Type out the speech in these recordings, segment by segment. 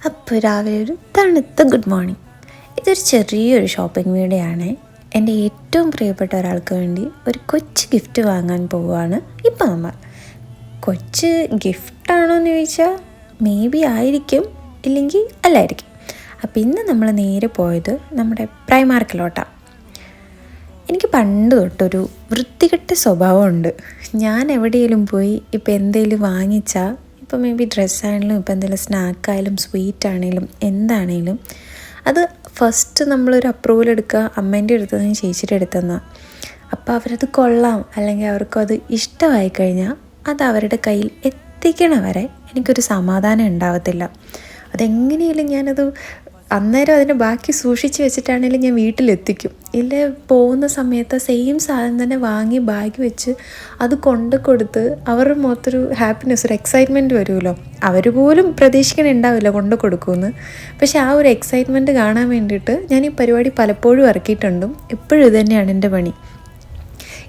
അപ്പോൾ രാവിലെ ഒരു തണുത്ത ഗുഡ് മോർണിംഗ്. ഇതൊരു ചെറിയൊരു ഷോപ്പിംഗ് വീഡിയോ ആണ്. എൻ്റെ ഏറ്റവും പ്രിയപ്പെട്ട ഒരാൾക്ക് വേണ്ടി ഒരു കൊച്ചു ഗിഫ്റ്റ് വാങ്ങാൻ പോവുകയാണ് ഇപ്പം നമ്മൾ. കൊച്ചു ഗിഫ്റ്റാണോ എന്ന് ചോദിച്ചാൽ മേ ബി ആയിരിക്കും, ഇല്ലെങ്കിൽ അല്ലായിരിക്കും. അപ്പോൾ ഇന്ന് നമ്മൾ നേരെ പോയത് നമ്മുടെ പ്രൈമാർക്കിലോട്ടാണ്. എനിക്ക് പണ്ട് തൊട്ടൊരു വൃത്തികെട്ട സ്വഭാവമുണ്ട്. ഞാൻ എവിടെയെങ്കിലും പോയി ഇപ്പോൾ എന്തെങ്കിലും വാങ്ങിച്ചാൽ, ഇപ്പോൾ മേ ബി ഡ്രസ്സാണെങ്കിലും ഇപ്പോൾ എന്തെങ്കിലും സ്നാക്കായാലും സ്വീറ്റ് ആണെങ്കിലും എന്താണെങ്കിലും അത് ഫസ്റ്റ് നമ്മളൊരു അപ്രൂവൽ എടുക്കുക അമ്മേൻ്റെ അടുത്തുനിന്ന് ചേച്ചിയുടെ അടുത്തുനിന്നാണ്. അപ്പോൾ അവരത് കൊള്ളാം അല്ലെങ്കിൽ അവർക്കത് ഇഷ്ടമായി കഴിഞ്ഞാൽ അത് അവരുടെ കയ്യിൽ എത്തിക്കണ വരെ എനിക്കൊരു സമാധാനം ഉണ്ടാവത്തില്ല. അതെങ്ങനെയാലും ഞാനത് അന്നേരം അതിൻ്റെ ബാക്കി സൂക്ഷിച്ച് വെച്ചിട്ടാണെങ്കിലും ഞാൻ വീട്ടിലെത്തിക്കും. ഇല്ല പോകുന്ന സമയത്ത് സെയിം സാധനം തന്നെ വാങ്ങി ബാഗ് വെച്ച് അത് കൊണ്ട് കൊടുത്ത് അവരുടെ മുഖത്തൊരു ഹാപ്പിനെസ്, ഒരു എക്സൈറ്റ്മെൻറ്റ് വരുമല്ലോ. അവർ പോലും പ്രതീക്ഷിക്കണുണ്ടാവില്ല കൊണ്ട് കൊടുക്കുമെന്ന്. പക്ഷെ ആ ഒരു എക്സൈറ്റ്മെൻറ്റ് കാണാൻ വേണ്ടിയിട്ട് ഞാൻ ഈ പരിപാടി പലപ്പോഴും ഇറക്കിയിട്ടുണ്ട്. ഇപ്പോഴും ഇത് തന്നെയാണ് എൻ്റെ പണി.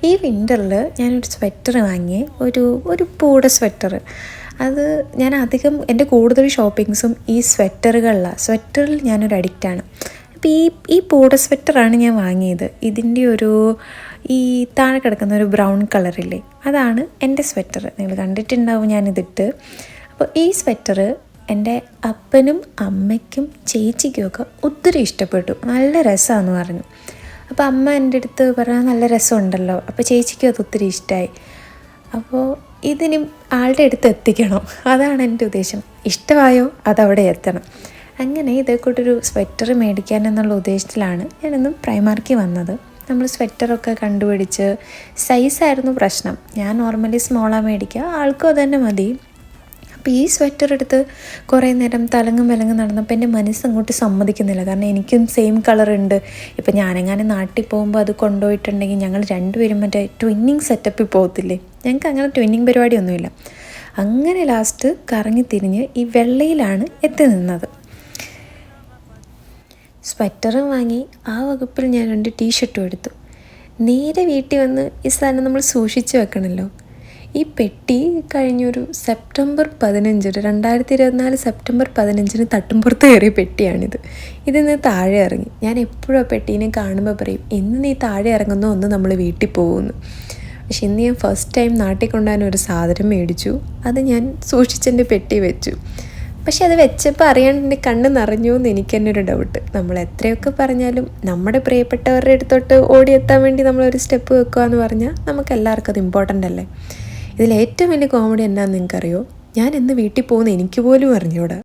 ഈ വിൻ്ററിൽ ഞാനൊരു സ്വെറ്റർ വാങ്ങി, ഒരു പൂട സ്വെറ്റർ. അത് ഞാൻ അധികം എൻ്റെ കൂടുതൽ ഷോപ്പിങ്സും ഈ സ്വെറ്ററിൽ ഞാനൊരു അഡിക്റ്റാണ്. അപ്പോൾ ഈ പൂട സ്വെറ്ററാണ് ഞാൻ വാങ്ങിയത്. ഇതിൻ്റെ ഈ താഴെ കിടക്കുന്ന ഒരു ബ്രൗൺ കളറില്ലേ, അതാണ് എൻ്റെ സ്വെറ്റർ. നിങ്ങൾ കണ്ടിട്ടുണ്ടാവും ഞാനിതിട്ട്. അപ്പോൾ ഈ സ്വെറ്റർ എൻ്റെ അപ്പനും അമ്മയ്ക്കും ചേച്ചിക്കുമൊക്കെ ഒത്തിരി ഇഷ്ടപ്പെട്ടു. നല്ല രസമാണെന്ന് പറഞ്ഞു. അപ്പോൾ അമ്മ എൻ്റെ അടുത്ത് പറഞ്ഞാൽ നല്ല രസമുണ്ടല്ലോ, അപ്പോൾ ചേച്ചിക്കും അത് ഒത്തിരി ഇഷ്ടമായി. അപ്പോൾ ഇതിന് ആളുടെ അടുത്ത് എത്തിക്കണം, അതാണ് എൻ്റെ ഉദ്ദേശം. ഇഷ്ടമായോ അതവിടെ എത്തണം. അങ്ങനെ ഇതേക്കൂട്ടൊരു സ്വെറ്റർ മേടിക്കാൻ എന്നുള്ള ഉദ്ദേശത്തിലാണ് ഞാനിന്ന് പ്രൈമാർക്കിൽ വന്നത്. നമ്മൾ സ്വെറ്ററൊക്കെ കണ്ടുപിടിച്ച്, സൈസായിരുന്നു പ്രശ്നം. ഞാൻ നോർമലി സ്മോളാണ് മേടിക്കുക, ആൾക്കും അത് തന്നെ മതി. അപ്പോൾ ഈ സ്വെറ്റർ എടുത്ത് കുറേ നേരം തലങ്ങും വിലങ്ങും നടന്നപ്പോൾ എൻ്റെ മനസ്സങ്ങോട്ട് സമ്മതിക്കുന്നില്ല. കാരണം എനിക്കും സെയിം കളറുണ്ട്. ഇപ്പോൾ ഞാനെങ്ങനെ നാട്ടിൽ പോകുമ്പോൾ അത് കൊണ്ടുപോയിട്ടുണ്ടെങ്കിൽ ഞങ്ങൾ രണ്ടുപേരും മറ്റേ ട്വിന്നിങ് സെറ്റപ്പിൽ പോകത്തില്ലേ. ഞങ്ങൾക്ക് അങ്ങനെ ട്വിന്നിങ് പരിപാടിയൊന്നുമില്ല. അങ്ങനെ ലാസ്റ്റ് കറങ്ങി തിരിഞ്ഞ് ഈ വെള്ളയിലാണ് എത്തി നിന്നത്. സ്വെറ്ററും വാങ്ങി, ആ വകുപ്പിൽ ഞാൻ 2 ടീഷർട്ടും എടുത്തു. നേരെ വീട്ടിൽ വന്ന് ഈ സാധനം നമ്മൾ സൂക്ഷിച്ച് വെക്കണമല്ലോ. ഈ പെട്ടി കഴിഞ്ഞൊരു സെപ്റ്റംബർ 15, 2024 സെപ്റ്റംബർ 15 തട്ടുംപുറത്ത് കയറിയ പെട്ടിയാണിത്. ഇതിന്ന് താഴെ ഇറങ്ങി. ഞാൻ എപ്പോഴും ആ പെട്ടീനെ കാണുമ്പോൾ പറയും, ഇന്ന് നീ താഴെ ഇറങ്ങുന്നോ ഒന്ന് നമ്മൾ വീട്ടിൽ പോകുമെന്ന്. പക്ഷെ ഇന്ന് ഞാൻ ഫസ്റ്റ് ടൈം നാട്ടിൽ കൊണ്ടുപോകാൻ ഒരു സാധനം മേടിച്ചു. അത് ഞാൻ സൂക്ഷിച്ചെൻ്റെ പെട്ടി വെച്ചു. പക്ഷെ അത് വെച്ചപ്പോൾ അറിയാണ്ട് എൻ്റെ കണ്ണ് നിറഞ്ഞു എന്ന് എനിക്ക് തന്നെ ഒരു ഡൗട്ട്. നമ്മൾ എത്രയൊക്കെ പറഞ്ഞാലും നമ്മുടെ പ്രിയപ്പെട്ടവരുടെ അടുത്തോട്ട് ഓടിയെത്താൻ വേണ്ടി നമ്മളൊരു സ്റ്റെപ്പ് വെക്കുക എന്ന് പറഞ്ഞാൽ നമുക്ക് എല്ലാവർക്കും അത് ഇമ്പോർട്ടൻ്റ് അല്ലേ. ഇതിലേറ്റവും വലിയ കോമഡി എന്നാന്ന് നിങ്ങൾക്കറിയോ? ഞാൻ ഇന്ന് വീട്ടിൽ പോകുന്ന എനിക്ക് പോലും അറിഞ്ഞൂടാ.